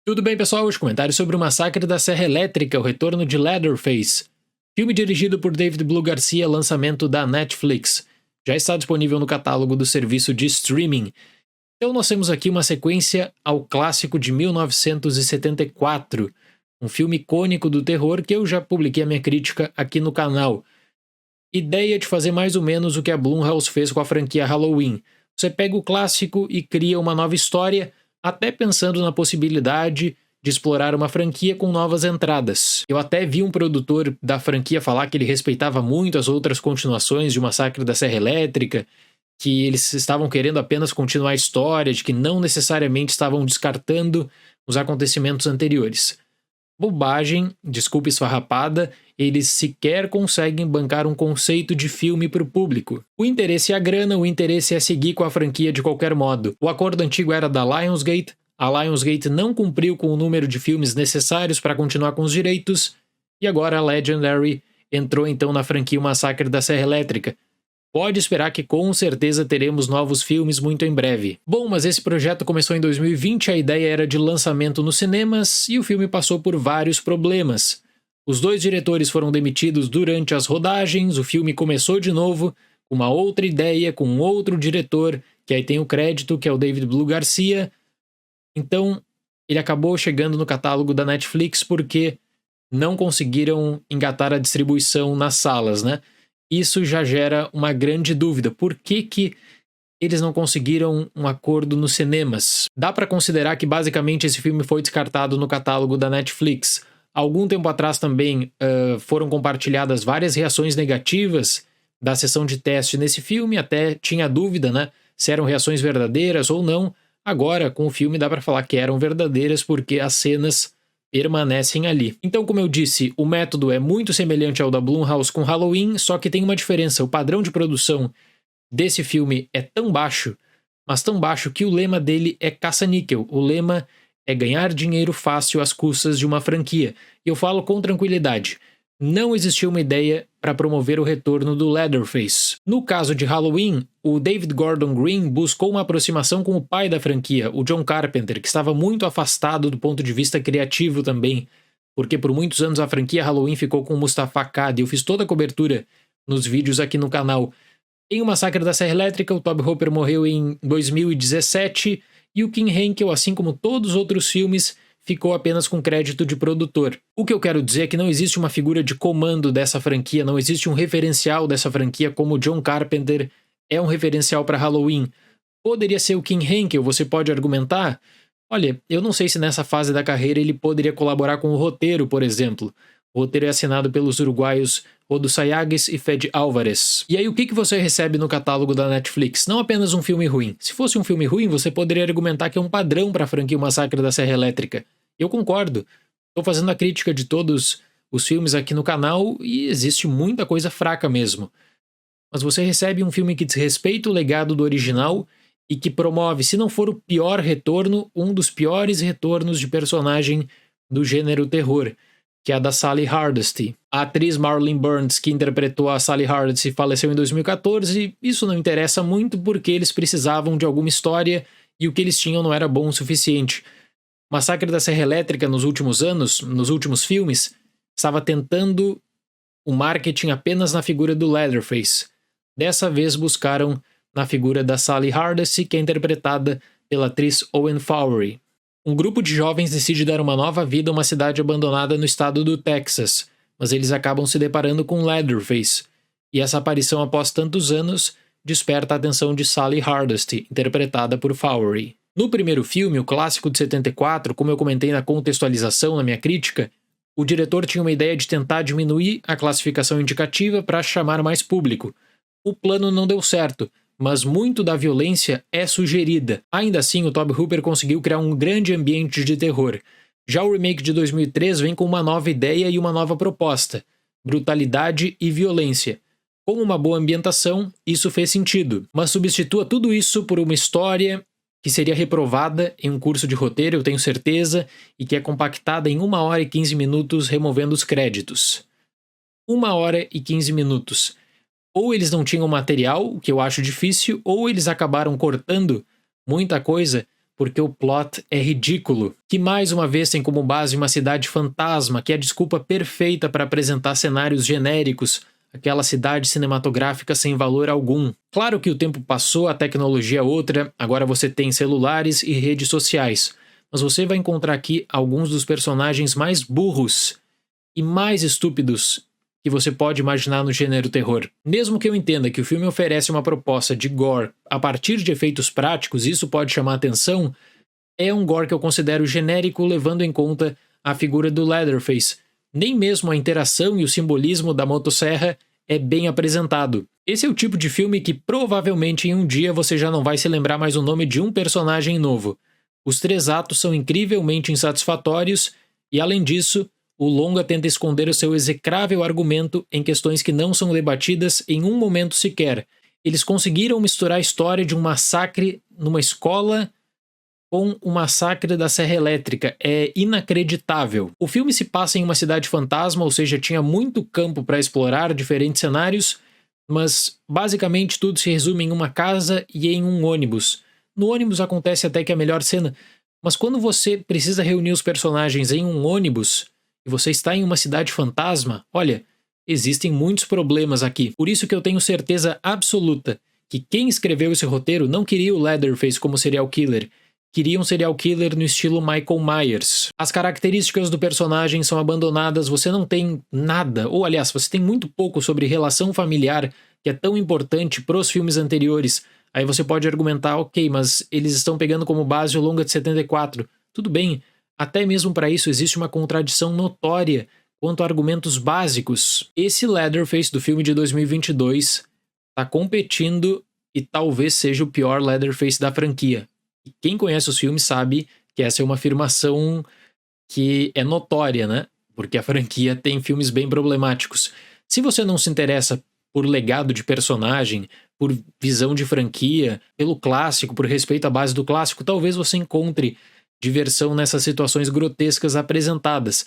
Tudo bem, pessoal? Hoje comentário sobre o Massacre da Serra Elétrica, o retorno de Leatherface. Filme dirigido por David Blue Garcia, lançamento da Netflix. Já está disponível no catálogo do serviço de streaming. Então nós temos aqui uma sequência ao clássico de 1974, um filme icônico do terror que eu já publiquei a minha crítica aqui no canal. Ideia de fazer mais ou menos o que a Blumhouse fez com a franquia Halloween. Você pega o clássico e cria uma nova história, até pensando na possibilidade de explorar uma franquia com novas entradas. Eu até vi um produtor da franquia falar que ele respeitava muito as outras continuações de O Massacre da Serra Elétrica, que eles estavam querendo apenas continuar a história, de que não necessariamente estavam descartando os acontecimentos anteriores. Bobagem, desculpa esfarrapada, eles sequer conseguem bancar um conceito de filme para o público. O interesse é a grana, o interesse é seguir com a franquia de qualquer modo. O acordo antigo era da Lionsgate, a Lionsgate não cumpriu com o número de filmes necessários para continuar com os direitos, e agora a Legendary entrou então na franquia O Massacre da Serra Elétrica. Pode esperar que com certeza teremos novos filmes muito em breve. Bom, mas esse projeto começou em 2020, a ideia era de lançamento nos cinemas e o filme passou por vários problemas. Os dois diretores foram demitidos durante as rodagens, o filme começou de novo, com uma outra ideia, com um outro diretor, que aí tem o crédito, que é o David Blue Garcia. Então, ele acabou chegando no catálogo da Netflix porque não conseguiram engatar a distribuição nas salas, né? Isso já gera uma grande dúvida. Por que eles não conseguiram um acordo nos cinemas? Dá para considerar que basicamente esse filme foi descartado no catálogo da Netflix. Algum tempo atrás também foram compartilhadas várias reações negativas da sessão de teste nesse filme, até tinha dúvida, né, se eram reações verdadeiras ou não. Agora, com o filme, dá para falar que eram verdadeiras porque as cenas permanecem ali. Então, como eu disse, o método é muito semelhante ao da Blumhouse com Halloween, só que tem uma diferença. O padrão de produção desse filme é tão baixo, mas tão baixo que o lema dele é caça-níquel. O lema é ganhar dinheiro fácil às custas de uma franquia. E eu falo com tranquilidade. Não existiu uma ideia para promover o retorno do Leatherface. No caso de Halloween, o David Gordon Green buscou uma aproximação com o pai da franquia, o John Carpenter, que estava muito afastado do ponto de vista criativo também, porque por muitos anos a franquia Halloween ficou com o Mustafa Akkad. Eu fiz toda a cobertura nos vídeos aqui no canal. Em O Massacre da Serra Elétrica, o Tobe Hooper morreu em 2017 e o Kim Henkel, assim como todos os outros filmes, ficou apenas com crédito de produtor. O que eu quero dizer é que não existe uma figura de comando dessa franquia, não existe um referencial dessa franquia como John Carpenter é um referencial para Halloween. Poderia ser o Kim Henkel, você pode argumentar? Olha, eu não sei se nessa fase da carreira ele poderia colaborar com o roteiro, por exemplo. O roteiro é assinado pelos uruguaios Rodo Sayagues e Fede Álvares. E aí o que você recebe no catálogo da Netflix? Não apenas um filme ruim. Se fosse um filme ruim, você poderia argumentar que é um padrão para a franquia O Massacre da Serra Elétrica. Eu concordo. Estou fazendo a crítica de todos os filmes aqui no canal e existe muita coisa fraca mesmo. Mas você recebe um filme que desrespeita o legado do original e que promove, se não for o pior retorno, um dos piores retornos de personagem do gênero terror, que é a da Sally Hardesty. A atriz Marlene Burns, que interpretou a Sally Hardesty, faleceu em 2014. Isso não interessa muito porque eles precisavam de alguma história e o que eles tinham não era bom o suficiente. Massacre da Serra Elétrica nos últimos anos, nos últimos filmes, estava tentando o marketing apenas na figura do Leatherface. Dessa vez buscaram na figura da Sally Hardesty, que é interpretada pela atriz Owen Fowry. Um grupo de jovens decide dar uma nova vida a uma cidade abandonada no estado do Texas, mas eles acabam se deparando com Leatherface, e essa aparição após tantos anos desperta a atenção de Sally Hardesty, interpretada por Fowry. No primeiro filme, o clássico de 74, como eu comentei na contextualização na minha crítica, o diretor tinha uma ideia de tentar diminuir a classificação indicativa para chamar mais público. O plano não deu certo, mas muito da violência é sugerida. Ainda assim, o Tobe Hooper conseguiu criar um grande ambiente de terror. Já o remake de 2003 vem com uma nova ideia e uma nova proposta: brutalidade e violência. Com uma boa ambientação, isso fez sentido, mas substitua tudo isso por uma história que seria reprovada em um curso de roteiro, eu tenho certeza, e que é compactada em 1 hora e 15 minutos, removendo os créditos. 1 hora e 15 minutos. Ou eles não tinham material, o que eu acho difícil, ou eles acabaram cortando muita coisa porque o plot é ridículo, que mais uma vez tem como base uma cidade fantasma, que é a desculpa perfeita para apresentar cenários genéricos, aquela cidade cinematográfica sem valor algum. Claro que o tempo passou, a tecnologia é outra, agora você tem celulares e redes sociais, mas você vai encontrar aqui alguns dos personagens mais burros e mais estúpidos que você pode imaginar no gênero terror. Mesmo que eu entenda que o filme oferece uma proposta de gore a partir de efeitos práticos, isso pode chamar atenção, é um gore que eu considero genérico levando em conta a figura do Leatherface. Nem mesmo a interação e o simbolismo da motosserra é bem apresentado. Esse é o tipo de filme que provavelmente em um dia você já não vai se lembrar mais o nome de um personagem novo. Os 3 atos são incrivelmente insatisfatórios e, além disso, o longa tenta esconder o seu execrável argumento em questões que não são debatidas em um momento sequer. Eles conseguiram misturar a história de um massacre numa escola com o massacre da Serra Elétrica. É inacreditável. O filme se passa em uma cidade fantasma, ou seja, tinha muito campo para explorar diferentes cenários, mas basicamente tudo se resume em uma casa e em um ônibus. No ônibus acontece até que a melhor cena, mas quando você precisa reunir os personagens em um ônibus e você está em uma cidade fantasma, olha, existem muitos problemas aqui. Por isso que eu tenho certeza absoluta que quem escreveu esse roteiro não queria o Leatherface como serial killer, queria um serial killer no estilo Michael Myers. As características do personagem são abandonadas, você não tem nada, ou aliás, você tem muito pouco sobre relação familiar, que é tão importante pros filmes anteriores. Aí você pode argumentar, ok, mas eles estão pegando como base o longa de 74. Tudo bem, até mesmo para isso existe uma contradição notória quanto a argumentos básicos. Esse Leatherface do filme de 2022 está competindo e talvez seja o pior Leatherface da franquia. E quem conhece os filmes sabe que essa é uma afirmação que é notória, né? Porque a franquia tem filmes bem problemáticos. Se você não se interessa por legado de personagem, por visão de franquia, pelo clássico, por respeito à base do clássico, talvez você encontre diversão nessas situações grotescas apresentadas,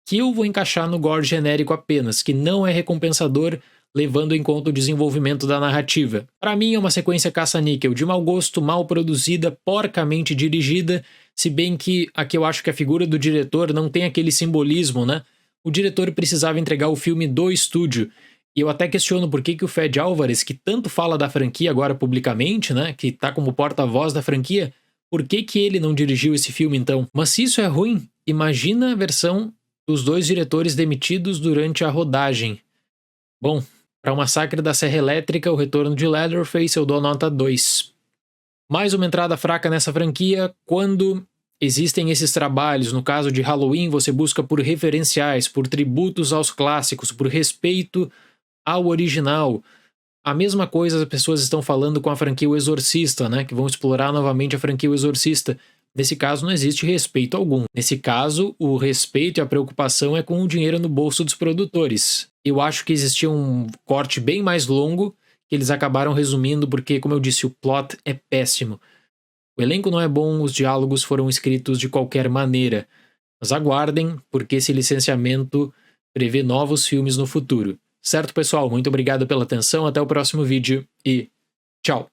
que eu vou encaixar no gore genérico apenas, que não é recompensador levando em conta o desenvolvimento da narrativa. Para mim é uma sequência caça-níquel, de mau gosto, mal produzida, porcamente dirigida, se bem que aqui eu acho que a figura do diretor não tem aquele simbolismo, né? O diretor precisava entregar o filme do estúdio, e eu até questiono por que o Fede Álvares, que tanto fala da franquia agora publicamente, né, que tá como porta-voz da franquia, por que ele não dirigiu esse filme então? Mas se isso é ruim, imagina a versão dos 2 diretores demitidos durante a rodagem. Bom, para o Massacre da Serra Elétrica, o retorno de Leatherface, eu dou nota 2. Mais uma entrada fraca nessa franquia, quando existem esses trabalhos, no caso de Halloween, você busca por referenciais, por tributos aos clássicos, por respeito ao original. A mesma coisa as pessoas estão falando com a franquia O Exorcista, né? Que vão explorar novamente a franquia O Exorcista. Nesse caso não existe respeito algum. Nesse caso, o respeito e a preocupação é com o dinheiro no bolso dos produtores. Eu acho que existia um corte bem mais longo, que eles acabaram resumindo porque, como eu disse, o plot é péssimo. O elenco não é bom, os diálogos foram escritos de qualquer maneira. Mas aguardem, porque esse licenciamento prevê novos filmes no futuro. Certo, pessoal? Muito obrigado pela atenção, até o próximo vídeo e tchau!